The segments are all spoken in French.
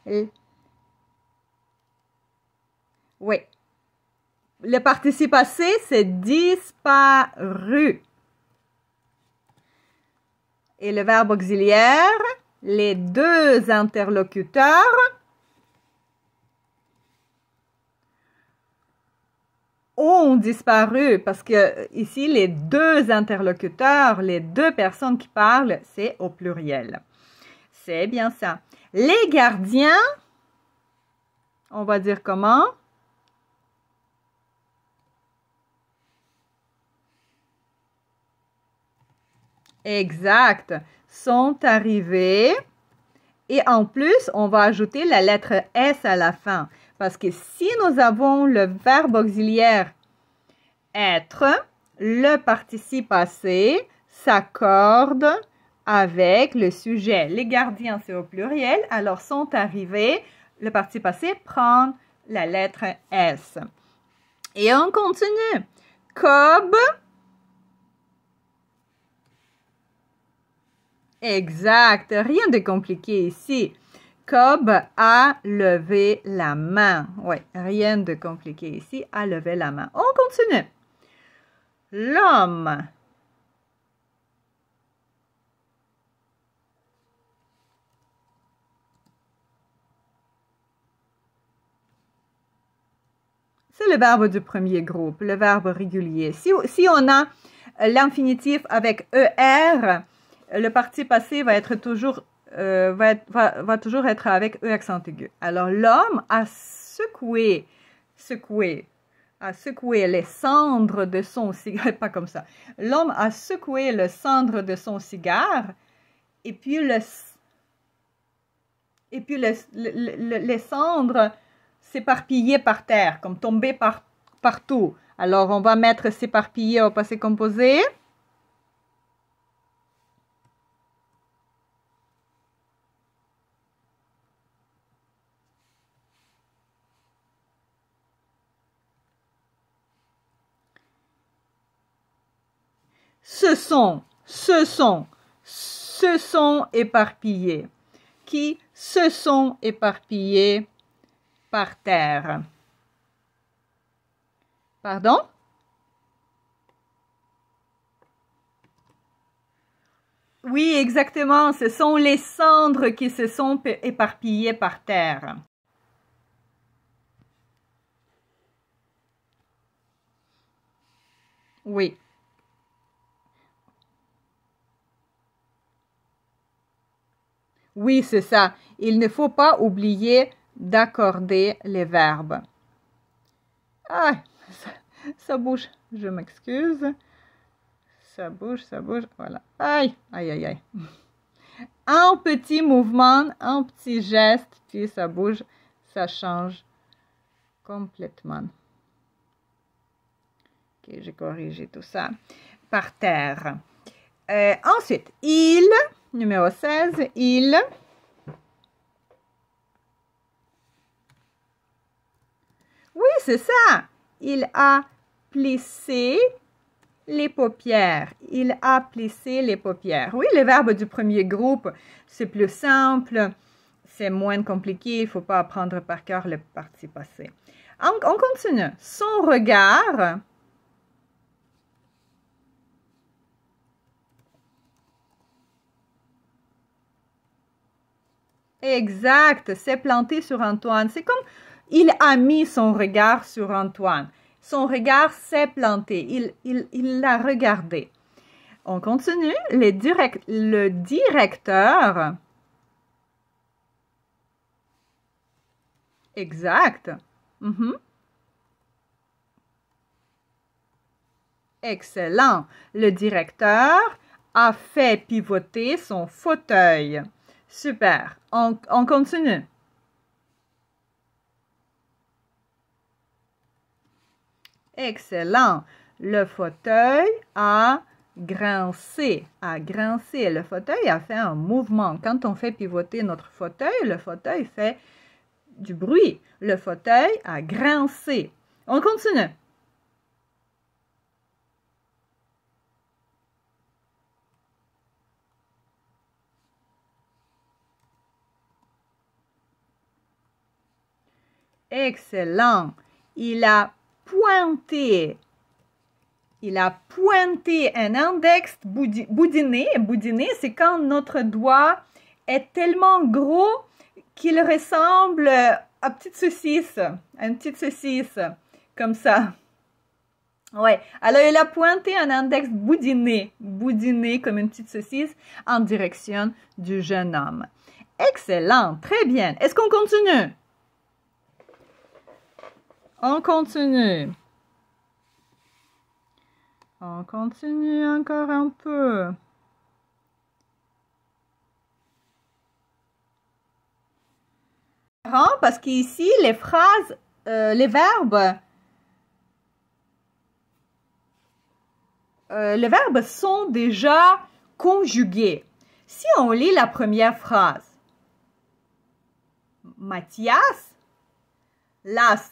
L- Oui. Le participe passé, c'est disparu. Et le verbe auxiliaire, les deux interlocuteurs ont disparu parce que ici, les deux interlocuteurs, les deux personnes qui parlent, c'est au pluriel. C'est bien ça. Les gardiens, on va dire comment? Exact. Sont arrivés. Et en plus, on va ajouter la lettre S à la fin. Parce que si nous avons le verbe auxiliaire être, le participe passé s'accorde avec le sujet. Les gardiens, c'est au pluriel. Alors, sont arrivés. Le participe passé prend la lettre S. Et on continue. Cobb. Exact. Rien de compliqué ici. Cobb a levé la main. Oui, rien de compliqué ici. A levé la main. On continue. L'homme. C'est le verbe du premier groupe, le verbe régulier. Si on a l'infinitif avec ER, le participe passé va être toujours va toujours être avec E accent aigu. Alors, l'homme a secoué les cendres de son cigare, pas comme ça. L'homme a secoué les cendres de son cigare et puis les cendres s'éparpillaient par terre, comme tombaient partout. Alors, on va mettre s'éparpiller au passé composé. Se sont éparpillés. Qui se sont éparpillés par terre. Pardon? Oui, exactement. Ce sont les cendres qui se sont éparpillées par terre. Oui. Oui, c'est ça. Il ne faut pas oublier d'accorder les verbes. Ah, ça bouge. Je m'excuse. Ça bouge, voilà. Aïe, aïe, aïe, aïe. Un petit mouvement, un petit geste, puis ça bouge, ça change complètement. Ok, j'ai corrigé tout ça. Par terre. Ensuite, il, numéro 16, il. Oui, c'est ça. Il a plissé les paupières. Il a plissé les paupières. Oui, les verbes du premier groupe, c'est plus simple, c'est moins compliqué, il ne faut pas apprendre par cœur le participe passé. On continue. Son regard. Exact, c'est planté sur Antoine. C'est comme il a mis son regard sur Antoine. Son regard s'est planté. Il l'a regardé. On continue. Le directeur. Exact. Excellent. Le directeur a fait pivoter son fauteuil. Super. On continue. Excellent. Le fauteuil a grincé. Le fauteuil a fait un mouvement. Quand on fait pivoter notre fauteuil, le fauteuil fait du bruit. Le fauteuil a grincé. On continue. Excellent. Il a pointé. Il a pointé un index boudiné. Boudiné, c'est quand notre doigt est tellement gros qu'il ressemble à une petite saucisse, comme ça. Ouais, alors il a pointé un index boudiné comme une petite saucisse en direction du jeune homme. Excellent, très bien. Est-ce qu'on continue? On continue. On continue encore un peu. Parce qu'ici, les phrases, les verbes sont déjà conjugués. Si on lit la première phrase, Mathias las.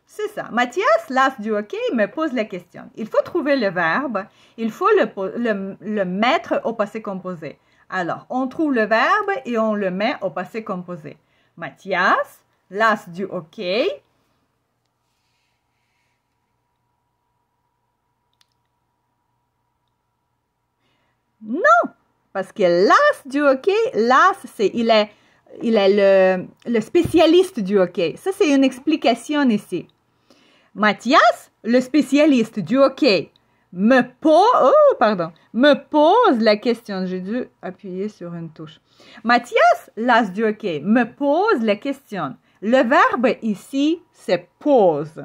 C'est ça. Mathias, las du hockey, me pose la question. Il faut trouver le verbe. Il faut le mettre au passé composé. Alors, on trouve le verbe et on le met au passé composé. Mathias, las du hockey. Non, parce que las du hockey, las, il est le spécialiste du hockey. Ça, c'est une explication ici. Mathias, le spécialiste du hockey, me pose la question. J'ai dû appuyer sur une touche. Mathias, l'as du hockey, me pose la question. Le verbe ici, c'est pose.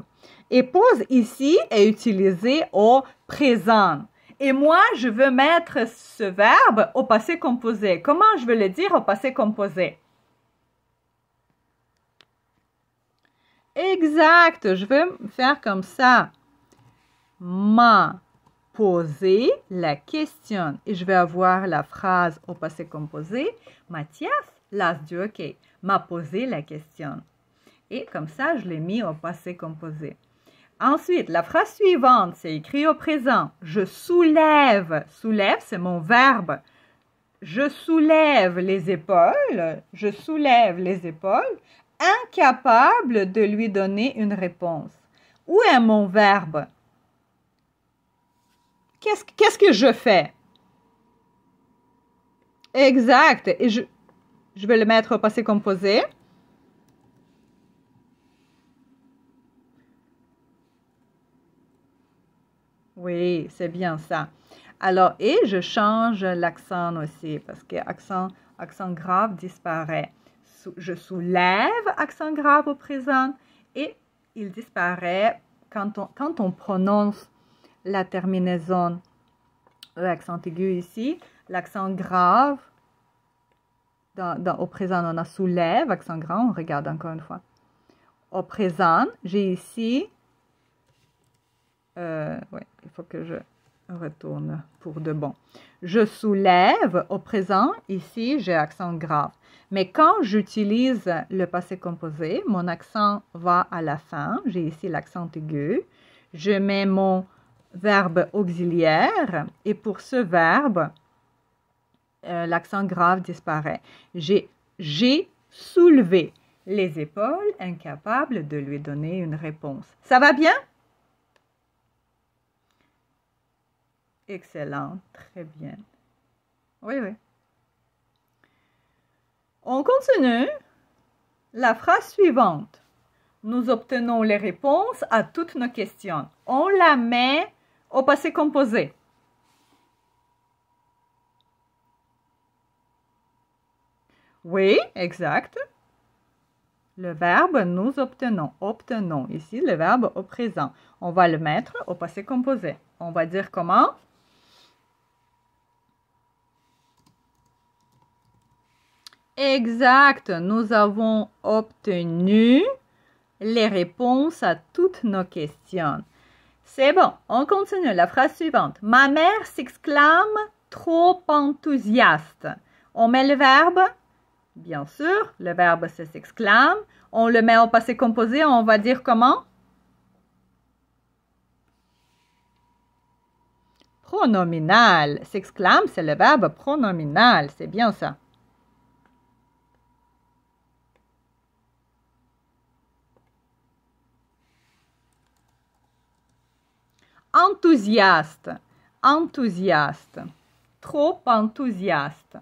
Et pose ici est utilisé au présent. Et moi, je veux mettre ce verbe au passé composé. Comment je veux le dire au passé composé? Exact, je vais faire comme ça. M'a posé la question. Et je vais avoir la phrase au passé composé. Mathias, l'as du hockey, m'a posé la question. Et comme ça, je l'ai mis au passé composé. Ensuite, la phrase suivante, c'est écrit au présent. Je soulève. Soulève, c'est mon verbe. Je soulève les épaules. Je soulève les épaules. Incapable de lui donner une réponse. Où est mon verbe? Qu'est-ce que je fais? Exact. Et je vais le mettre au passé composé. Oui, c'est bien ça. Alors, et je change l'accent aussi parce que accent grave disparaît. Je soulève accent grave au présent et il disparaît quand on prononce la terminaison l'accent aigu ici, l'accent grave au présent on a soulève, accent grave, on regarde encore une fois. Au présent, j'ai ici ouais, il faut que je retourne pour de bon. Je soulève au présent, ici j'ai accent grave. Mais quand j'utilise le passé composé, mon accent va à la fin. J'ai ici l'accent aigu. Je mets mon verbe auxiliaire et pour ce verbe, l'accent grave disparaît. J'ai soulevé les épaules, incapable de lui donner une réponse. Ça va bien? Excellent, très bien. Oui, oui. On continue. La phrase suivante. Nous obtenons les réponses à toutes nos questions. On la met au passé composé. Oui, exact. Le verbe nous obtenons. Obtenons. Ici, le verbe au présent. On va le mettre au passé composé. On va dire comment? Exact, nous avons obtenu les réponses à toutes nos questions. C'est bon, on continue. La phrase suivante. Ma mère s'exclame trop enthousiaste. On met le verbe, bien sûr, le verbe s'exclame. On le met au passé composé, on va dire comment? Pronominal. S'exclame, c'est le verbe pronominal, c'est bien ça. enthousiaste, enthousiaste, trop enthousiaste.